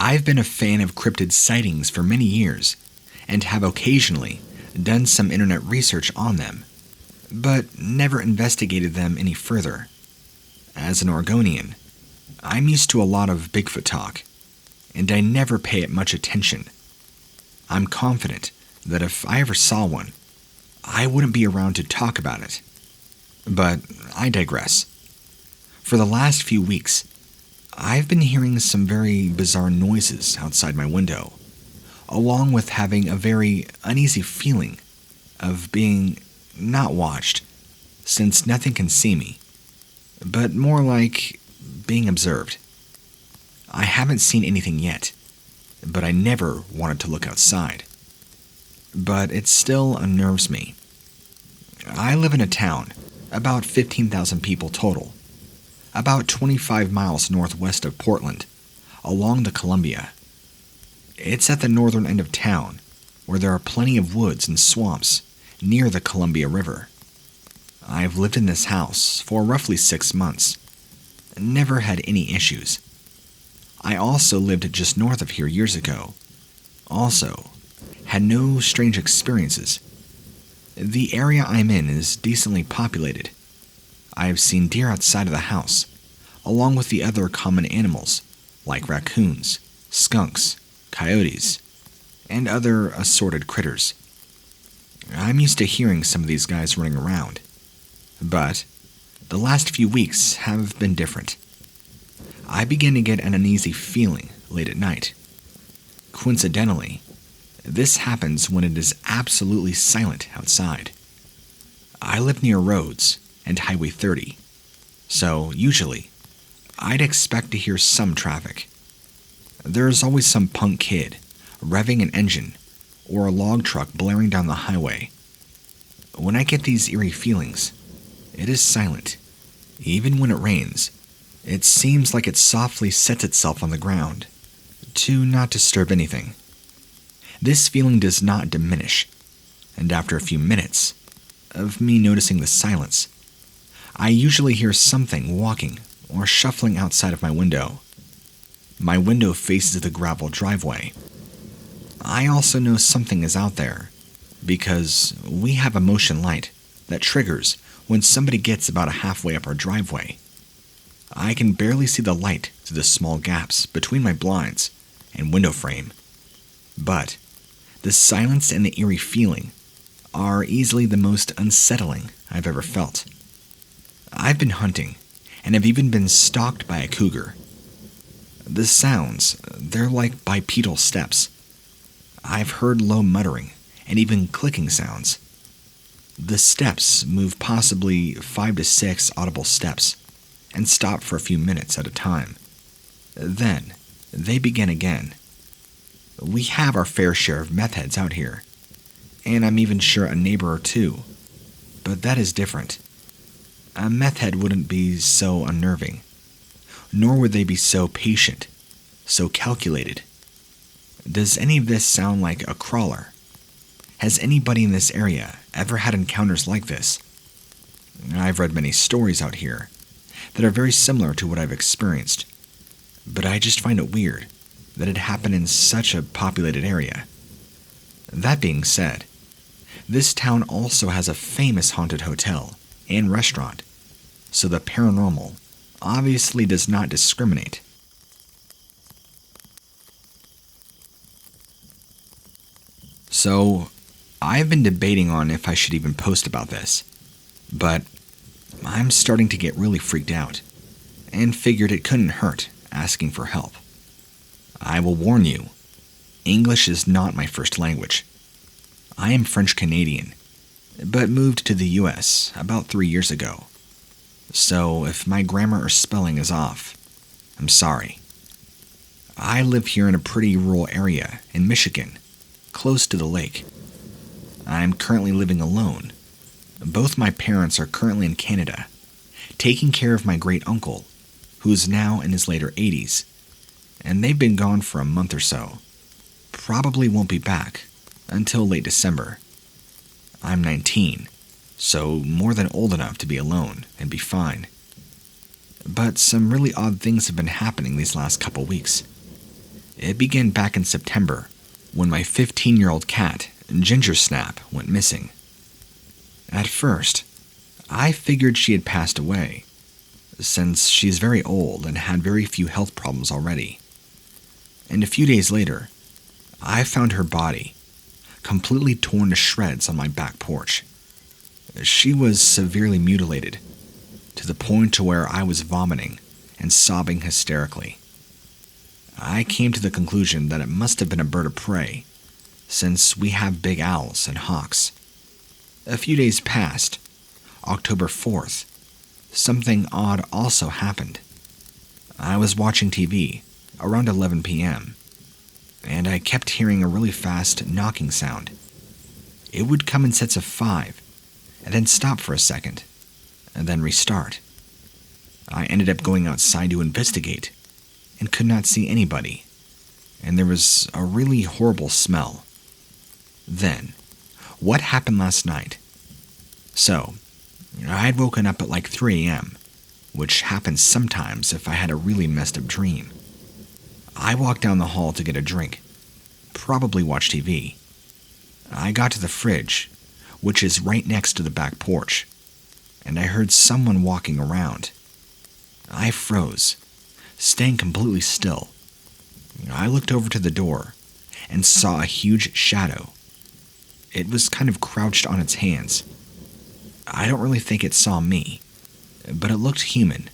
I've been a fan of cryptid sightings for many years, and have occasionally done some internet research on them, but never investigated them any further. As an Oregonian, I'm used to a lot of Bigfoot talk, and I never pay it much attention. I'm confident that if I ever saw one, I wouldn't be around to talk about it. But I digress. For the last few weeks, I've been hearing some very bizarre noises outside my window, along with having a very uneasy feeling of being not watched, since nothing can see me, but more like being observed. I haven't seen anything yet, but I never wanted to look outside. But it still unnerves me. I live in a town, about 15,000 people total, about 25 miles northwest of Portland, along the Columbia. It's at the northern end of town, where there are plenty of woods and swamps near the Columbia River. I've lived in this house for roughly 6 months, never had any issues. I also lived just north of here years ago, also had no strange experiences. The area I'm in is decently populated. I've seen deer outside of the house, along with the other common animals like raccoons, skunks, coyotes, and other assorted critters. I'm used to hearing some of these guys running around, but the last few weeks have been different. I begin to get an uneasy feeling late at night. Coincidentally, this happens when it is absolutely silent outside. I live near roads and Highway 30, so usually I'd expect to hear some traffic. There's always some punk kid revving an engine or a log truck blaring down the highway. When I get these eerie feelings, it is silent. Even when it rains, it seems like it softly sets itself on the ground to not disturb anything. This feeling does not diminish, and after a few minutes of me noticing the silence, I usually hear something walking or shuffling outside of my window. My window faces the gravel driveway. I also know something is out there because we have a motion light that triggers when somebody gets about halfway up our driveway. I can barely see the light through the small gaps between my blinds and window frame, but the silence and the eerie feeling are easily the most unsettling I've ever felt. I've been hunting and have even been stalked by a cougar. The sounds, they're like bipedal steps. I've heard low muttering and even clicking sounds. The steps move possibly 5 to 6 audible steps and stop for a few minutes at a time. Then, they begin again. We have our fair share of meth heads out here, and I'm even sure a neighbor or two, but that is different. A meth head wouldn't be so unnerving, nor would they be so patient, so calculated. Does any of this sound like a crawler? Has anybody in this area ever had encounters like this? I've read many stories out here that are very similar to what I've experienced, but I just find it weird that it happened in such a populated area. That being said, this town also has a famous haunted hotel and restaurant, so the paranormal obviously does not discriminate. So, I've been debating on if I should even post about this, but I'm starting to get really freaked out, and figured it couldn't hurt asking for help. I will warn you, English is not my first language. I am French Canadian, but moved to the US about 3 years ago. So if my grammar or spelling is off, I'm sorry. I live here in a pretty rural area in Michigan, close to the lake. I'm currently living alone. Both my parents are currently in Canada, taking care of my great uncle, who is now in his later 80s, and they've been gone for a month or so. Probably won't be back until late December. I'm 19, so more than old enough to be alone and be fine. But some really odd things have been happening these last couple weeks. It began back in September when my 15-year-old cat, Ginger Snap, went missing. At first, I figured she had passed away, since she's very old and had very few health problems already. And a few days later, I found her body, completely torn to shreds on my back porch. She was severely mutilated, to the point to where I was vomiting and sobbing hysterically. I came to the conclusion that it must have been a bird of prey, since we have big owls and hawks. A few days passed. October 4th, something odd also happened. I was watching TV around 11 p.m., and I kept hearing a really fast knocking sound. It would come in sets of 5, and then stop for a second, and then restart. I ended up going outside to investigate, and could not see anybody, and there was a really horrible smell. Then, what happened last night? So, I had woken up at like 3 a.m., which happens sometimes if I had a really messed up dream. I walked down the hall to get a drink, probably watch TV. I got to the fridge, which is right next to the back porch, and I heard someone walking around. I froze, staying completely still. I looked over to the door and saw a huge shadow. It was kind of crouched on its hands. I don't really think it saw me, but it looked human.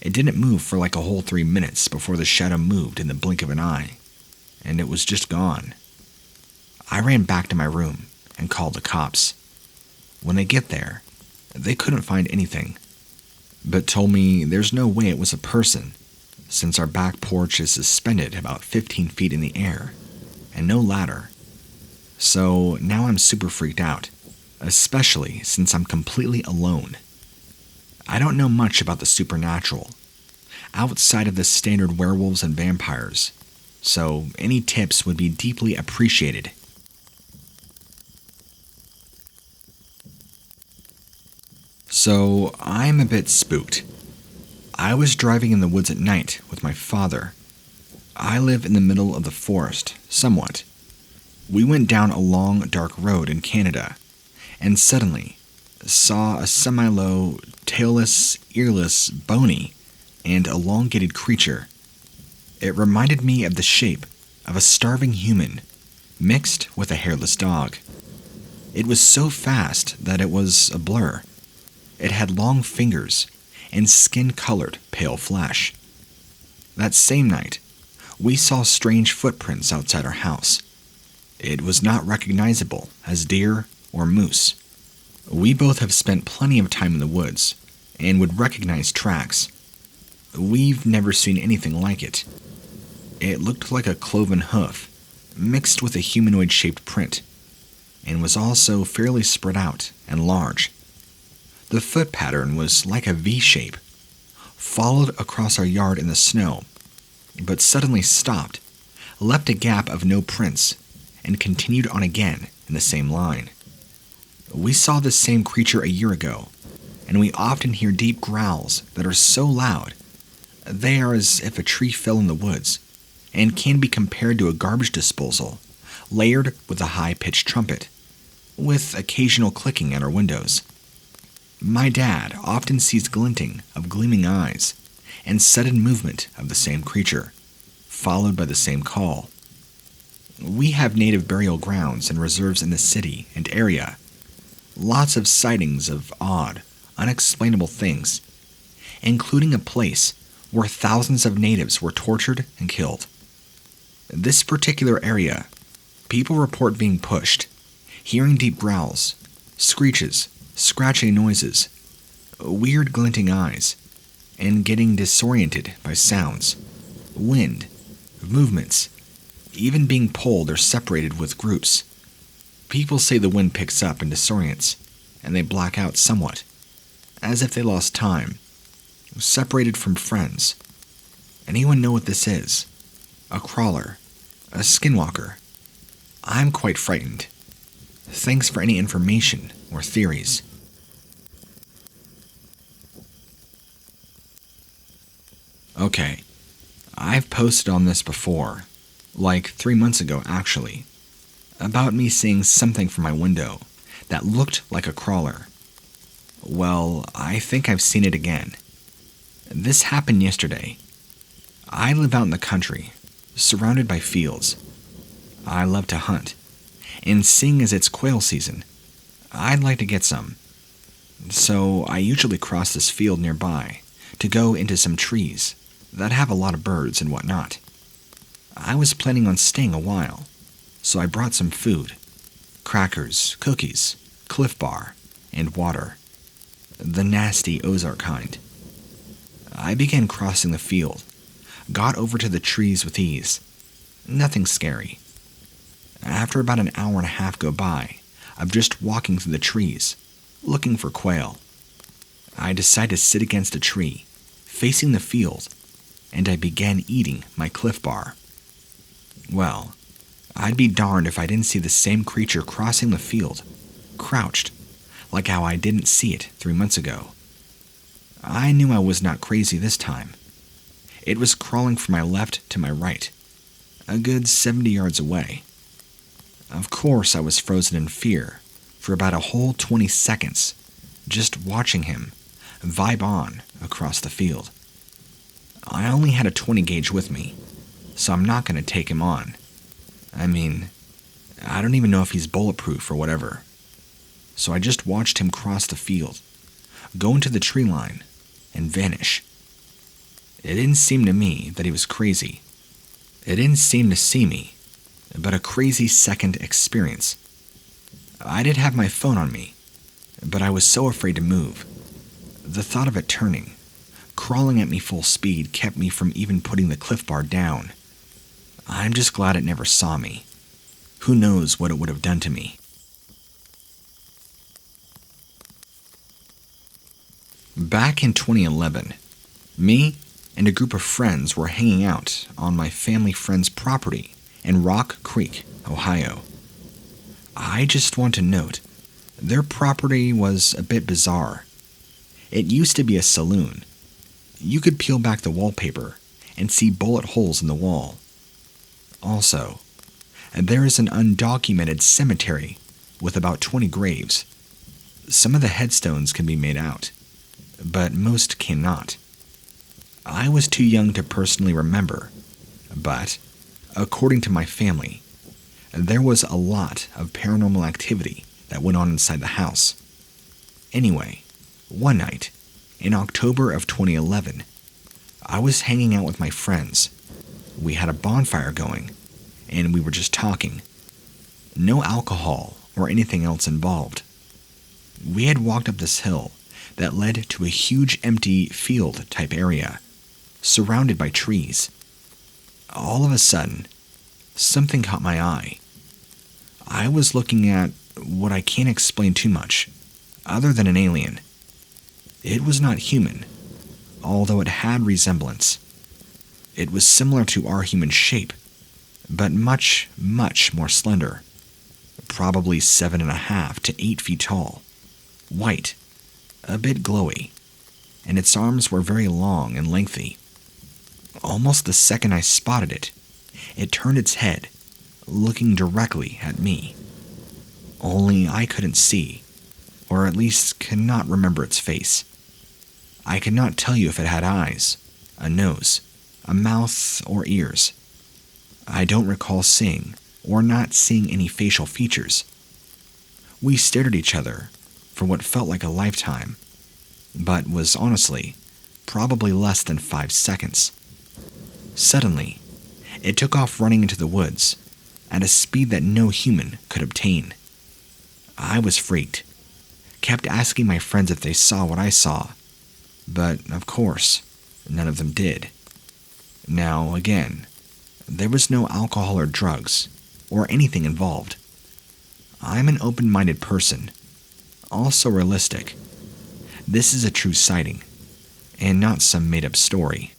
It didn't move for like a whole 3 minutes before the shadow moved in the blink of an eye, and it was just gone. I ran back to my room and called the cops. When they get there, they couldn't find anything, but told me there's no way it was a person, since our back porch is suspended about 15 feet in the air, and no ladder. So now I'm super freaked out, especially since I'm completely alone. I don't know much about the supernatural, outside of the standard werewolves and vampires, so any tips would be deeply appreciated. So I'm a bit spooked. I was driving in the woods at night with my father. I live in the middle of the forest, somewhat. We went down a long, dark road in Canada, and suddenly saw a semi-low, tailless, earless, bony, and elongated creature. It reminded me of the shape of a starving human, mixed with a hairless dog. It was so fast that it was a blur. It had long fingers and skin-colored pale flesh. That same night, we saw strange footprints outside our house. It was not recognizable as deer or moose. We both have spent plenty of time in the woods and would recognize tracks. We've never seen anything like it. It looked like a cloven hoof, mixed with a humanoid-shaped print, and was also fairly spread out and large. The foot pattern was like a V shape, followed across our yard in the snow, but suddenly stopped, left a gap of no prints, and continued on again in the same line. We saw this same creature a year ago, and we often hear deep growls that are so loud, they are as if a tree fell in the woods, and can be compared to a garbage disposal, layered with a high-pitched trumpet, with occasional clicking at our windows. My dad often sees glinting of gleaming eyes and sudden movement of the same creature, followed by the same call. We have native burial grounds and reserves in the city and area. Lots of sightings of odd, unexplainable things, including a place where thousands of natives were tortured and killed. This particular area, people report being pushed, hearing deep growls, screeches, scratching noises, weird glinting eyes, and getting disoriented by sounds, wind, movements, even being pulled or separated with groups. People say the wind picks up and disorients, and they black out somewhat, as if they lost time, separated from friends. Anyone know what this is? A crawler, a skinwalker. I'm quite frightened. Thanks for any information or theories. Okay, I've posted on this before, Like 3 months ago, actually, about me seeing something from my window that looked like a crawler. Well, I think I've seen it again. This happened yesterday. I live out in the country, surrounded by fields. I love to hunt, and seeing as it's quail season, I'd like to get some. So I usually cross this field nearby to go into some trees that have a lot of birds and whatnot. I was planning on staying a while, so I brought some food: crackers, cookies, Cliff Bar, and water. The nasty Ozark kind. I began crossing the field, got over to the trees with ease. Nothing scary. After about an hour and a half go by of just walking through the trees, looking for quail, I decided to sit against a tree, facing the field, and I began eating my Cliff Bar. Well, I'd be darned if I didn't see the same creature crossing the field, crouched, like how I didn't see it 3 months ago. I knew I was not crazy this time. It was crawling from my left to my right, a good 70 yards away. Of course, I was frozen in fear for about a whole 20 seconds, just watching him vibe on across the field. I only had a 20 gauge with me, so I'm not going to take him on. I mean, I don't even know if he's bulletproof or whatever. So I just watched him cross the field, go into the tree line, and vanish. It didn't seem to me that he was crazy. It didn't seem to see me, but a crazy second experience. I did have my phone on me, but I was so afraid to move. The thought of it turning, crawling at me full speed, kept me from even putting the Cliff Bar down. I'm just glad it never saw me. Who knows what it would have done to me. Back in 2011, me and a group of friends were hanging out on my family friend's property in Rock Creek, Ohio. I just want to note, their property was a bit bizarre. It used to be a saloon. You could peel back the wallpaper and see bullet holes in the wall. Also, there is an undocumented cemetery with about 20 graves. Some of the headstones can be made out, but most cannot. I was too young to personally remember, but, according to my family, there was a lot of paranormal activity that went on inside the house. Anyway, one night, in October of 2011, I was hanging out with my friends. We had a bonfire going, and we were just talking. No alcohol or anything else involved. We had walked up this hill that led to a huge empty field-type area, surrounded by trees. All of a sudden, something caught my eye. I was looking at what I can't explain too much, other than an alien. It was not human, although it had resemblance. It was similar to our human shape, but much, much more slender. Probably 7.5 to 8 feet tall. White, a bit glowy, and its arms were very long and lengthy. Almost the second I spotted it, it turned its head, looking directly at me. Only I couldn't see, or at least could not remember its face. I could not tell you if it had eyes, a nose, a mouth, or ears. I don't recall seeing or not seeing any facial features. We stared at each other for what felt like a lifetime, but was honestly probably less than 5 seconds. Suddenly, it took off running into the woods at a speed that no human could obtain. I was freaked, kept asking my friends if they saw what I saw, but of course, none of them did. Now, again, there was no alcohol or drugs, or anything involved. I'm an open-minded person, also realistic. This is a true sighting, and not some made-up story.